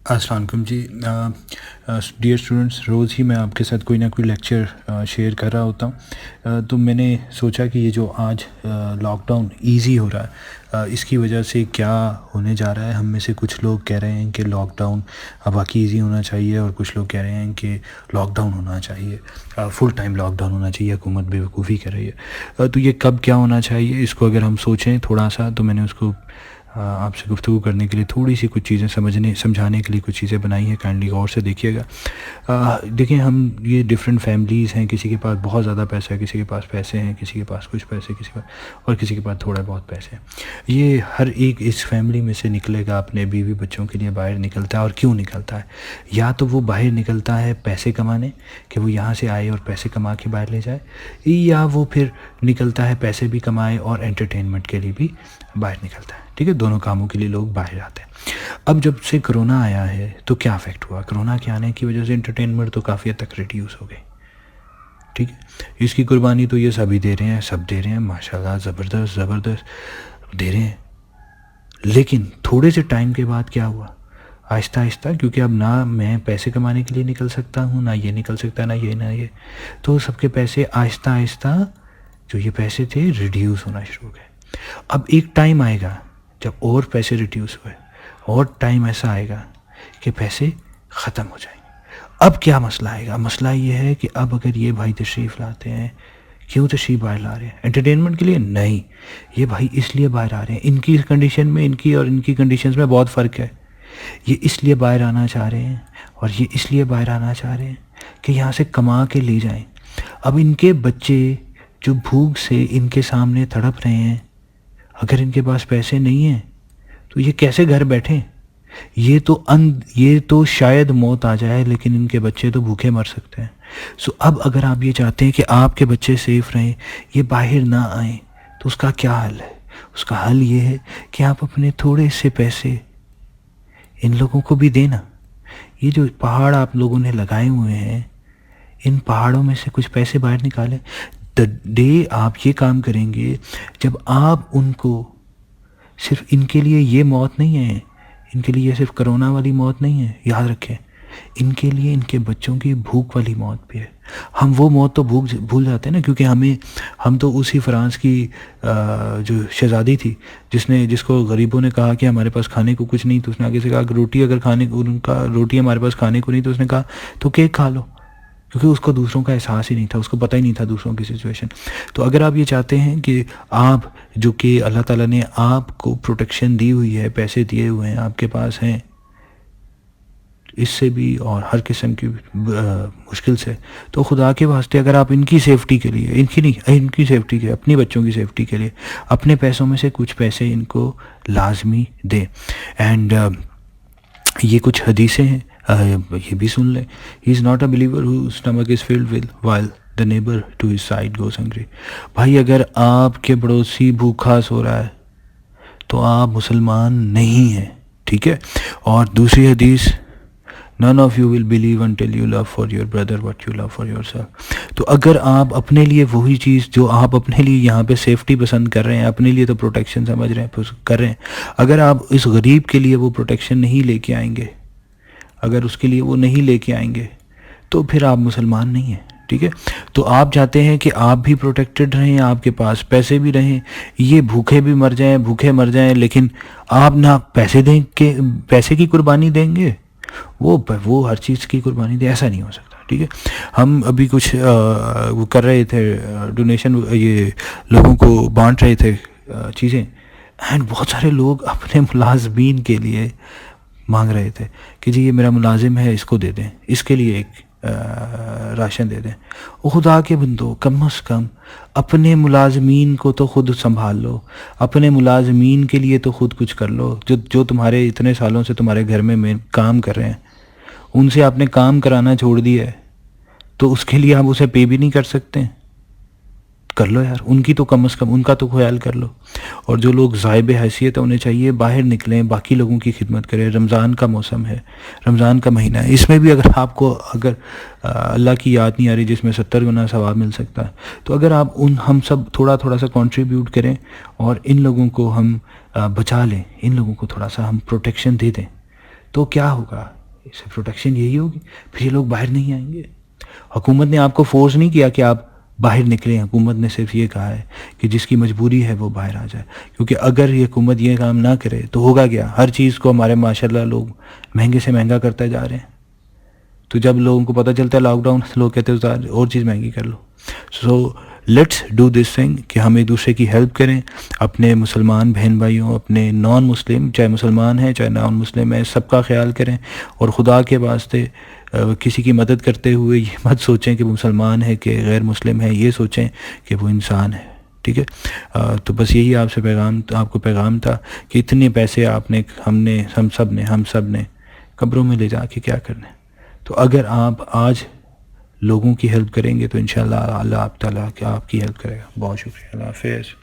السلام علیکم جی. Dear students, روز ہی میں آپ کے ساتھ کوئی نہ کوئی لیکچر شیئر کر رہا ہوتا ہوں. تو میں نے سوچا کہ یہ جو آج لاک ڈاؤن ایزی ہو رہا ہے، اس کی وجہ سے کیا ہونے جا رہا ہے. ہم میں سے کچھ لوگ کہہ رہے ہیں کہ لاک ڈاؤن واقعی ایزی ہونا چاہیے، اور کچھ لوگ کہہ رہے ہیں کہ لاک ڈاؤن ہونا چاہیے، فل ٹائم لاک ڈاؤن ہونا چاہیے. حکومت بے وقوفی کر رہی ہے. تو یہ کب کیا ہونا چاہیے، اس کو اگر ہم سوچیں تھوڑا سا، تو میں نے اس کو آپ سے گفتگو کرنے کے لیے تھوڑی سی کچھ چیزیں سمجھانے کے لیے کچھ چیزیں بنائی ہیں. کائنڈلی غور سے دیکھیے گا. دیکھیں، ہم یہ ڈفرینٹ فیملیز ہیں. کسی کے پاس بہت زیادہ پیسہ ہے، کسی کے پاس پیسے ہیں، کسی کے پاس کچھ پیسے، اور کسی کے پاس تھوڑا بہت پیسے ہیں. یہ ہر ایک اس فیملی میں سے نکلے گا، اپنے بیوی بچوں کے لیے باہر نکلتا ہے. اور کیوں نکلتا ہے؟ یا تو وہ باہر نکلتا ہے پیسے کمانے، کہ وہ یہاں سے آئے اور پیسے کما کے باہر لے جائے، یا وہ پھر نکلتا ہے پیسے بھی کمائے اور انٹرٹینمنٹ کے لیے بھی باہر نکلتا ہے. ٹھیک ہے، دونوں کاموں کے لیے لوگ باہر آتے ہیں. اب جب سے کرونا آیا ہے تو کیا افیکٹ ہوا؟ کرونا کے آنے کی وجہ سے انٹرٹینمنٹ تو کافی حد تک ریڈیوس ہو گئی. ٹھیک ہے، اس کی قربانی تو یہ سبھی دے رہے ہیں، سب دے رہے ہیں، ماشاءاللہ، زبردست دے رہے ہیں. لیکن تھوڑے سے ٹائم کے بعد کیا ہوا؟ آہستہ آہستہ، کیونکہ اب نہ میں پیسے کمانے کے لیے نکل سکتا ہوں، نہ یہ نکل سکتا، نہ یہ، تو سب کے پیسے آہستہ آہستہ جو یہ پیسے تھے ریڈیوس ہونا شروع ہو گئے. اب ایک ٹائم آئے گا جب اور پیسے ریڈیوس ہوئے، اور ٹائم ایسا آئے گا کہ پیسے ختم ہو جائیں گے. اب کیا مسئلہ آئے گا؟ مسئلہ یہ ہے کہ اب اگر یہ بھائی تشریف لاتے ہیں، کیوں تشریف باہر لا رہے ہیں؟ انٹرٹینمنٹ کے لیے نہیں، یہ بھائی اس لیے باہر آ رہے ہیں. ان کی کنڈیشن میں، ان کی اور ان کی کنڈیشنز میں بہت فرق ہے. یہ اس لیے باہر آنا چاہ رہے ہیں، اور یہ اس لیے باہر آنا چاہ رہے ہیں کہ یہاں سے کما کے لے جائیں. اب ان کے بچے جو بھوک سے ان کے سامنے تڑپ رہے ہیں، اگر ان کے پاس پیسے نہیں ہیں تو یہ کیسے گھر بیٹھیں؟ یہ تو شاید موت آ جائے، لیکن ان کے بچے تو بھوکے مر سکتے ہیں. اب اگر آپ یہ چاہتے ہیں کہ آپ کے بچے سیف رہیں، یہ باہر نہ آئیں، تو اس کا کیا حل ہے؟ اس کا حل یہ ہے کہ آپ اپنے تھوڑے سے پیسے ان لوگوں کو بھی دینا. یہ جو پہاڑ آپ لوگوں نے لگائے ہوئے ہیں، ان پہاڑوں میں سے کچھ پیسے باہر نکالیں. ڈے آپ یہ کام کریں گے جب آپ ان کو، صرف ان کے لیے یہ موت نہیں ہے، ان کے لیے صرف کرونا والی موت نہیں ہے، یاد رکھیں، ان کے لیے ان کے بچوں کی بھوک والی موت بھی ہے. ہم وہ موت تو بھول جاتے ہیں نا، کیونکہ ہم تو اسی فرانس کی جو شہزادی تھی، جس کو غریبوں نے کہا کہ ہمارے پاس کھانے کو کچھ نہیں، تو اس نے آگے سے کہا کہ روٹی ہمارے پاس کھانے کو نہیں، تو اس نے کہا تو کیک کھا لو، کیونکہ اس کو دوسروں کا احساس ہی نہیں تھا، اس کو پتہ ہی نہیں تھا دوسروں کی سچویشن. تو اگر آپ یہ چاہتے ہیں کہ آپ، جو کہ اللہ تعالیٰ نے آپ کو پروٹیکشن دی ہوئی ہے، پیسے دیے ہوئے ہیں، آپ کے پاس ہیں، اس سے بھی اور ہر قسم کی مشکل سے، تو خدا کے واسطے اگر آپ ان کی سیفٹی کے لیے، ان کی سیفٹی کے، اپنی بچوں کی سیفٹی کے لیے اپنے پیسوں میں سے کچھ پیسے ان کو لازمی دیں. اینڈ یہ کچھ حدیثیں ہیں، یہ بھی سن لیں. He is not a believer who stomach is filled with while the neighbour to his side goes hungry. بھائی، اگر آپ کے پڑوسی بھوکا سو رہا ہے تو آپ مسلمان نہیں ہیں. ٹھیک ہے. اور دوسری حدیث، none of you will believe until you love for your brother what you love for yourself. تو اگر آپ اپنے لیے وہی چیز جو آپ اپنے لیے یہاں پہ سیفٹی پسند کر رہے ہیں، اپنے لیے تو پروٹیکشن سمجھ رہے ہیں، کر رہے ہیں، اگر آپ اس غریب کے لیے وہ پروٹیکشن نہیں لے کے آئیں گے، اگر اس کے لیے وہ نہیں لے کے آئیں گے، تو پھر آپ مسلمان نہیں ہیں. ٹھیک ہے. تو آپ چاہتے ہیں کہ آپ بھی پروٹیکٹڈ رہیں، آپ کے پاس پیسے بھی رہیں، یہ بھوکے مر جائیں، لیکن آپ نہ پیسے کی قربانی دیں گے، وہ ہر چیز کی قربانی دے. ایسا نہیں ہو سکتا. ٹھیک ہے. ہم ابھی کچھ وہ کر رہے تھے ڈونیشن، یہ لوگوں کو بانٹ رہے تھے چیزیں، اینڈ بہت سارے لوگ اپنے ملازمین کے لیے مانگ رہے تھے کہ جی یہ میرا ملازم ہے، اس کو دے دیں، اس کے لیے ایک راشن دے دیں. خدا کے بندو، کم از کم اپنے ملازمین کو تو خود سنبھال لو، اپنے ملازمین کے لیے تو خود کچھ کر لو. جو تمہارے اتنے سالوں سے تمہارے گھر میں کام کر رہے ہیں، ان سے آپ نے کام کرانا چھوڑ دیا ہے، تو اس کے لیے آپ اسے پے بھی نہیں کر سکتے. کر لو یار، ان کی تو کم از کم ان کا تو خیال کر لو. اور جو لوگ صاحب حیثیت انہیں چاہیے باہر نکلیں، باقی لوگوں کی خدمت کریں. رمضان کا موسم ہے، رمضان کا مہینہ ہے، اس میں بھی اگر آپ کو اللہ کی یاد نہیں آ رہی جس میں 70 گنا ثواب مل سکتا ہے، تو اگر آپ ہم سب تھوڑا سا کنٹریبیوٹ کریں اور ان لوگوں کو ہم بچا لیں، ان لوگوں کو تھوڑا سا ہم پروٹیکشن دے دیں، تو کیا ہوگا؟ اس سے پروٹیکشن یہی ہوگی، پھر یہ لوگ باہر نہیں آئیں گے۔ حکومت نے آپ کو فورس نہیں کیا کہ آپ باہر نکلیں، حکومت نے صرف یہ کہا ہے کہ جس کی مجبوری ہے وہ باہر آ جائے، کیونکہ اگر یہ حکومت یہ کام نہ کرے تو ہوگا کیا؟ ہر چیز کو ہمارے ماشاء اللہ لوگ مہنگے سے مہنگا کرتے جا رہے ہیں، تو جب لوگوں کو پتہ چلتا ہے لاک ڈاؤن، لوگ کہتے ہیں اور چیز مہنگی کر لو۔ So let's do this thing کہ ہم ایک دوسرے کی ہیلپ کریں، اپنے مسلمان بہن بھائیوں، اپنے نان مسلم، چاہے مسلمان ہیں چاہے نان مسلم ہیں، سب کا خیال کریں، اور خدا کے واسطے کسی کی مدد کرتے ہوئے یہ مت سوچیں کہ وہ مسلمان ہے کہ غیر مسلم ہے، یہ سوچیں کہ وہ انسان ہے، ٹھیک ہے؟ تو بس یہی آپ کو پیغام تھا کہ اتنے پیسے ہم سب نے قبروں میں لے جا کے کیا کرنا ہے؟ تو اگر آپ آج لوگوں کی ہیلپ کریں گے تو انشاءاللہ اللہ آپ تعالیٰ آپ کی ہیلپ کرے گا۔ بہت شکریہ، اللہ حافظ۔